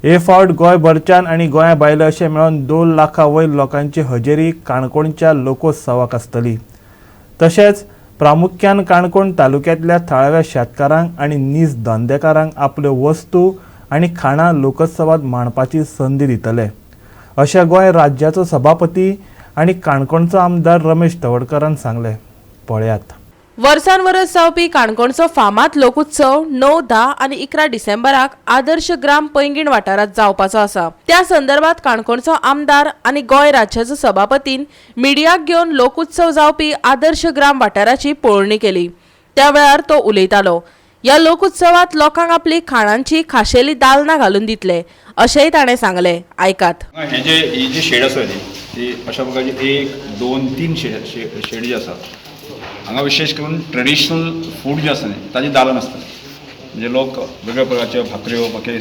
हे फावट गोंयभरच्यान आनी गोंया भायले अशे मेळोन 2 लाखा वयर लोकांची हजेरी काणकोणच्या लोकोत्सवाक आसतली। तशेंच प्रामुख्यान काणकोण तालुक्यांतल्या थळाव्या शेतकारांक आनी नीज धंदेकारांक आपल्यो वस्तू आनी खाणां लोकोत्सवात मांडपाची संदी दितले, अशें गोंय राज्याचो सभापती आनी काणकोणचो आमदार रमेश तवडकरान सांगले। पळयात। वर्सान वरस जावपी काणकोणचो फामाद लोकोत्सव 9, 10 आनी 11 डिसेंबराक आदर्श ग्राम पैंगीण वाठारात जावपाचो आसा। त्या संदर्भात काणकोणचो आमदार आनी गोंय राज्याचो सभापतीन मिडियाक घेवन लोकोत्सव जावपी आदर्श ग्राम वाठाराची पळोवणी केली। त्या वेळार तो उलयतालो। या लोकोत्सवात लोकांक आपली खाणांची खाशेली दालनां घालून दितले, अशेंय ताणें सांगले। आयकात। ही जी शेड आसा ती अशा प्रकारची 1, 2, 3 शेड जी आसा हांगा विशेष करून ट्रेडिशनल फूड जे आसा न्ही ताजी दालन आसता। म्हणजे लोक वेगळ्या प्रकारचे भाकऱ्यो बाकी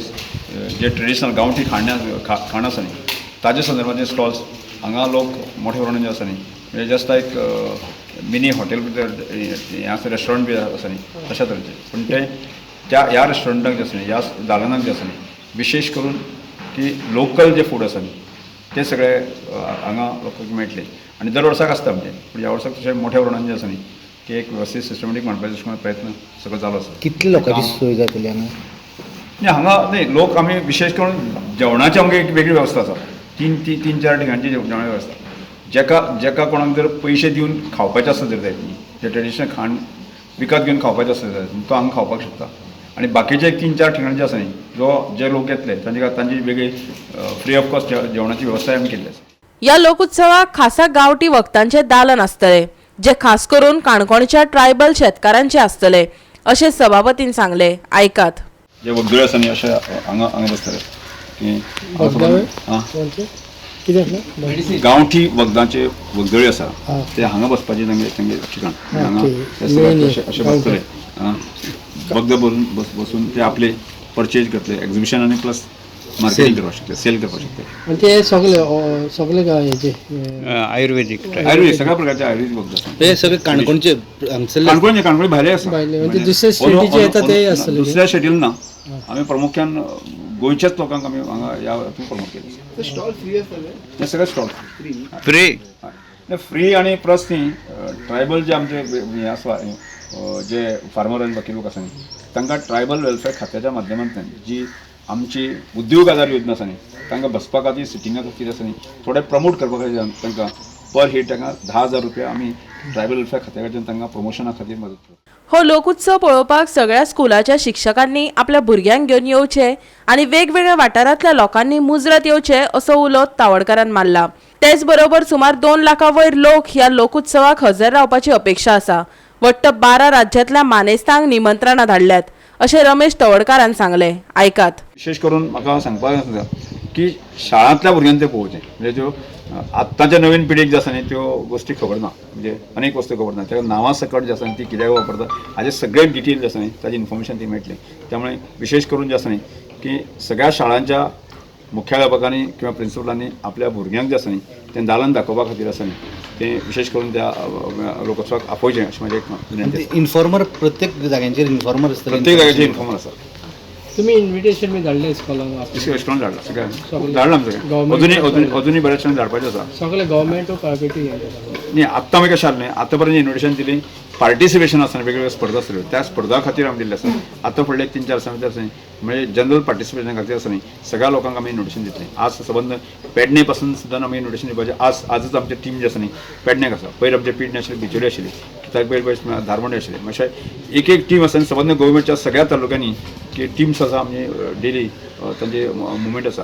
जे ट्रेडिशनल गांवठी खाण आसा न्ही ताजे संदर्भाचे स्टॉल्स हांगा लोक मोठ्या प्रमाणात जे आसा न्ही म्हणजे जस्ट लायक मिनी हॉटेल हें आसा रेस्टॉरंट बी आसा न्ही तशा तरेचे, पूण ते ह्या रेस्टॉरंटाक जे आसा न्ही ह्या दालनाक जे आसा न्ही विशेष करून की लोकल जे फूड आसा न्ही ते सगळे हांगा लोकांक मेळटले आनी दर वर्साक आसता म्हणजे पूण ह्या वर्साक तशें मोठ्या प्रमाणात जे आसा न्ही की एक वेवस्थीत सिस्टमॅटीक मांडपाचो प्रयत्न सगळो चालू आसा। कितले लोकांची सोय जातली हांगा? न्ही हांगा न्ही लोक आमी विशेष करून जेवणाची आमगे एक वेगळी वेवस्था आसा। 3-4 ठिकाणची जेवणाची वेवस्था जेका कोणाक जर पयशे दिवन खावपाचें आसता जर जाय जे ट्रेडिशनल खाण विकत घेवन खावपाचें आसता जाय तो हांगा खावपाक शकता आनी बाकीचे 3-4 ठिकाणी जे आसा न्ही जे लोक येतले तांची वेगळी फ्री ऑफ कॉस्ट जेवणाची वेवस्थाय आमी केल्ली आसा। या लोकोत्सवाक खासा गांवठी वखदांचे दालन आसतले, जे खास करून काणकोणच्या ट्रायबल शेतकारांचे आसतले, अशें सभापतीन सांगले। आयकात। जे वखदळे आसा न्ही अशे हांगा बसतले की गांवठी वखदांचे वखदळे आसा ते हांगा बसपाचे तांगे ठिकाण हांगा अशे बसतले वखद बसून ते आपले परचेज करतले एक्झिबिशन आनी प्लस मार्केटिंग करपाक शकते, सेल करपाक शकते। ते सगळे हेचे आयुर्वेदिक सगळ्या प्रकारचे आयुर्वेदिक वखद आसा। हे सगळे काणकोणचे काणकोणी भायले आसा म्हणजे दुसऱ्या स्टेटीचे येता ते आसतले। दुसऱ्या स्टेटीन ना, आमी प्रामुख्यान गोंयच्याच लोकांक आमी हांगा ह्या प्रमोट केले। स्टॉल फ्री आसतले, हे सगळे स्टॉल फ्री आनी प्लस न्ही ट्रायबल जे आमचे हे आसा जे फार्मर आनी बाकी लोक आसा न्ही तांकां ट्रायबल वेलफेअर खात्याच्या माध्यमांतल्यान जी आमची उद्योग आधार योजना आसा न्ही तांकां बसपा खातीर सिटिंगा खातीर आसा न्ही थोडे प्रमोट करपा खातीर तांकां पर हेड तांकां 10,000 रुपया आमी ट्रायबल वेलफेअर खात्या कडच्यान तांकां प्रमोशना खातीर मदत करता। हो लोकोत्सव पळोवपाक सगळ्या स्कुलाच्या शिक्षकांनी आपल्या भुरग्यांक घेवन येवचे आनी वेगवेगळ्या वाठारांतल्या लोकांनी मुजरत येवचे असो उलो तावडकरान मारला। तेच बरोबर सुमार 2 लाखा वयर लोक ह्या लोकोत्सवाक हजर रावपाची अपेक्षा आसा। वट्ट 12 राज्यांतल्या मानेस्तांक निमंत्रणां धाडल्यात, अशें रमेश तवडकरान सांगले। आयकात। विशेष करून म्हाका सांगपाक आसा की शाळांतल्या भुरग्यांक ते पळोवचें म्हणजे ज्यो आत्ताच्या नवीन पिढीक जे आसा न्ही त्यो गोश्टी खबर ना, म्हणजे अनेक वस्तू खबर ना, त्या नांवां सकट जे आसा ती कित्याक वापरता हाजे सगळे डिटेल जे आसा न्ही ताजी इन्फॉर्मेशन ती मेळटली। त्यामुळे विशेष करून जे आसा न्ही की सगळ्या शाळांच्या मुख्याध्यापकांनी किंवा प्रिन्सिपलांनी आपल्या भुरग्यांक जे आसा न्ही तें दालन दाखोवपा खातीर आसा न्ही ते विशेष करून त्या लोकोत्सवाक आपोवचें अशें म्हाजें एक विनंती आसा। इन्फॉर्मर प्रत्येक जाग्यांचेर इन्फॉर्मर आसतले, प्रत्येक जाग्याचेर इन्फॉर्मर आसा। तुम्ही इन्व्हिटेशन बी धाडले स्कॉलांक? इस्कॉलान धाडला सगळ्यांक धाडलां सगळें अजूनय बऱ्याचशांक धाडपाचें आसा। सगळे गव्हर्मेंट प्रायवेटी न्ही आत्तां आमी कशें जालें आतां पर्यंत इन्व्हिटेशन दिली पार्टिसिपेशन आसा वेगवेगळ्यो स्पर्धा आसल्यो त्या स्पर्धा खातीर आमी दिल्ले आसा। आतां फुडले 3-4 वर्सां भितर आसा म्हणजे जनरल पार्टिसिपेशना खातीर आसा न्ही सगळ्या लोकांक आमी इन्व्हिटेशन दितलें। आज सबंद पेडणे पासून सुद्दां आमी इन्व्हिटेशन दिवपाचें। आजच आमची टीम जी आसा न्ही पेडण्याक आसा, पयर आमचे पेडणे आशिल्ली बिचोली आशिल्ली, कित्याक पयर धारमोंडे आशिल्ले, मातशें एक टीम आसा सबंद गोव्हर्मेंटच्या सगळ्या तालुक्यांनी की टीम्स आसा आमची डेली तांचे मुवमेंट आसा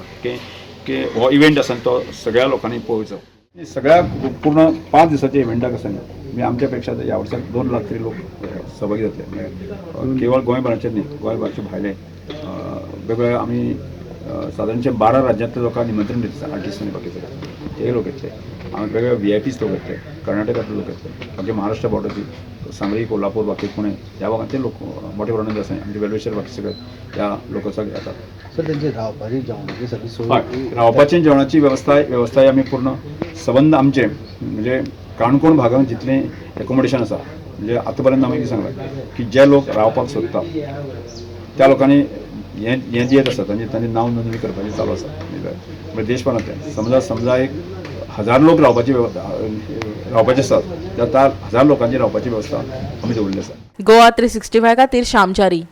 की हो इव्हेंट आसा तो सगळ्या लोकांनी पळोवचो। सगळ्या पूर्ण 5 दिसाच्या इव्हेंटाक आसा न्ही म्हणजे आमच्या पेक्षा ह्या वर्साक 2 लाख तरी लोक सहभागी जातले। केवळ गोंयभराचेर न्ही गोंयभराचे भायले वेगवेगळे आमी सादारणशे 12 राज्यांतल्या लोकांक निमंत्रण दिता, आर्टिस्ट आनी बाकी सगळे ते लोक येतले। हांगा वेगवेगळे VIPs लोक येतले, कर्नाटकांतले लोक येतले, बाकी महाराष्ट्र बॉर्डरची सांगली कोल्हापूर बाकी पुणे ह्या भागांतले लोक मोठ्या प्रमाणात आसा आमचे वेलविशर बाकी सगळे ह्या लोकोत्सवाक येतात। सर त्यांची रावपाची जेवणाची सगळी सोय हय रावपाची जेवणाची वेवस्थाय आमी पूर्ण सबंद आमचे म्हणजे काणकोण भागांत जितलें एकोमोडेशन आसा म्हणजे आतां पर्यंत आमी कितें सांगलां की जे लोक रावपाक सोदतात त्या लोकांनी हे दियेत आसा तांची नांव नोंदणी करपाची चालू आसा म्हणजे देशभरांतल्यान समजा एक 1000 लोक रावपाचे आसात जाल्यार 1000 लोकांची रावपाची वेवस्था आमी दवरली आसा. गोवा 365 खातीर श्यामचारी.